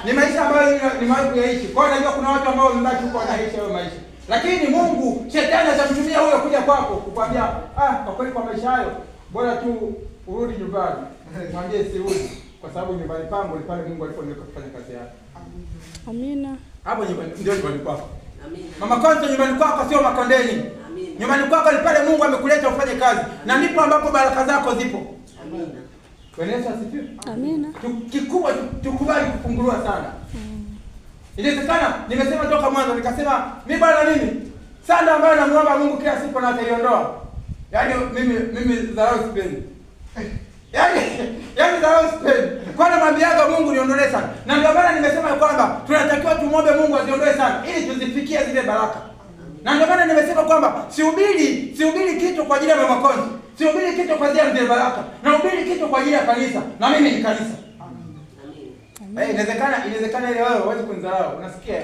ni maisha ambayo nimewahi kuyaishi. Kwa hiyo najua kuna watu ambao wamebaki huko wanaishi hayo maisha. Lakini Mungu, shetani atamtumia huyo kuja kwako kukwambia, kwa kweli kwa maisha hayo bora tu urudi nyumbani. Mwambie sirudi kwa sababu nyumbani pangu ni pale Mungu aliponiweka kufanya kazi yake. Amina. Hapo nyumbani ndio nyumbani kwako. Amina. Mama Konzo, nyumbani kwako sio Makondeni. Amina. Nyumbani kwako ni pale Mungu amekuleta ufanye kazi. Na ndipo ambapo baraka zako zipo. Amina. Bwana Yesu asifiwe. Amina. Kikubwa tukubali kufunguliwa sana. Inawezekana nimesema toka mwanzo nikasema mimi bwana mimi sanda ambayo namuomba Mungu kila siku na ataiondoa. Yaani mimi dharau sipendi. Yaani dharau sipendi. Kwa nini namwambiaga Mungu niondolee sana? Na ndio maana nimesema kwamba tunatakiwa tumuombe Mungu aziondoe sana ili tuzifikie zile baraka. Na ndio maana nimesema kwamba sihubiri kitu kwa ajili ya Mama Konzo. Sihubiri kitu kwa ajili ya Mzee Baraka. Nahubiri kitu kwa ajili ya kanisa. Na mimi ni kanisa. Inawezekana ile wewe huwezi kunidharau. Unasikia?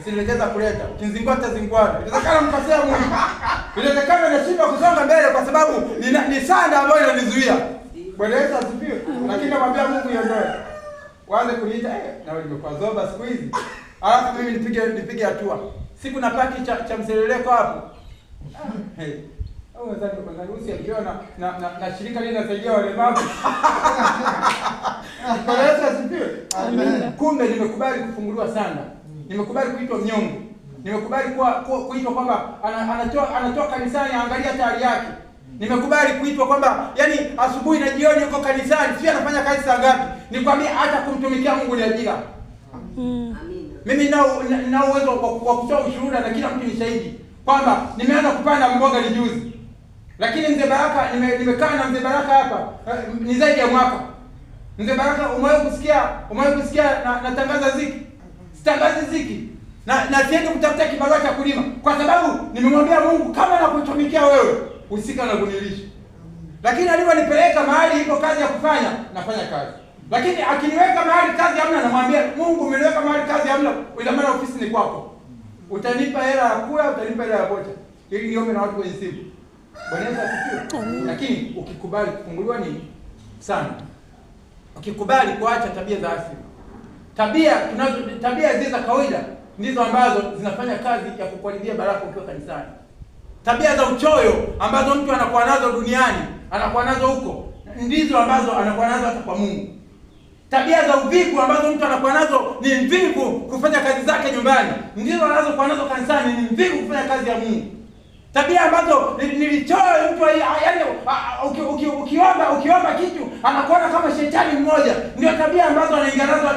Usinilegeza kuleta. Ukinizingua tazingwana. Inawezekana mkosea Mungu. Inawezekana nashindwa kusonga mbele kwa sababu ni sanda ambayo inanizuia. Bwana Yesu asifiwe. Lakini namwambia Mungu iondoe. Waanze kuniita na wewe nimekuwa zoba siku hizi. Alafu mimi nipige hatua. Siku na paki cha mseleleko hapo. Au nadhani kwa Rusi aliona na shirika lile linasaidia walemavu. Bwana Yesu asifiwe. Amina. Kumbe nimekubali kufunguliwa sana. Nimekubali kuitwa mnyonge. Nimekubali kuitwa kwamba anatoa kanisani angalia tayari yake. Nimekubali kuitwa kwamba yani asubuhi na jioni yuko kanisani, sio anafanya kazi saa ngapi. Nikwambia hata kumtumikia Mungu ni ajira. Amina. Mimi na uwezo wa kutoa ushuhuda na kila mtu ni shahidi kwamba nimeanza kupanda mboga ni juzi. Lakini Mzee Baraka nimekaa na Mzee Baraka hapa ni zaidi ya mwaka. Mzee Baraka umewahi kusikia natangaza ziki? Sitangazi ziki. Na siendi kutafuta kibarua cha kulima kwa sababu nimemwambia Mungu kama nakutumikia wewe usika na kunilisha. Lakini aliponipeleka mahali iko kazi ya kufanya, nafanya kazi. Lakini akiniweka mahali kazi hamna, namwambia Mungu umeniweka mahali kazi hamna, ila maana ofisi ni kwako. Utanipa hela ya kula, utanipa hela ya bocha. Ili niombe na watu kwenye simu. Bwana Yesu asifiwe. Lakini ukikubali kufunguliwa ni sana. Ukikubali kuacha tabia za asili. Tabia zile za kawaida ndizo ambazo zinafanya kazi ya kukuharibia baraka ukiwa kanisani. Tabia za uchoyo ambazo mtu anakuwa nazo duniani, anakuwa nazo huko, ndizo ambazo anakuwa nazo hata kwa Mungu. Tabia za uvivu ambazo mtu anakuwa nazo ni mvivu kufanya kazi zake nyumbani, ndizo anazokuwa nazo kanisani, ni mvivu kufanya kazi ya Mungu. Tabia ambazo nilichoyo mtu yaani ukiomba kitu anakuona kama shetani mmoja, ndio tabia ambazo anaingia nazo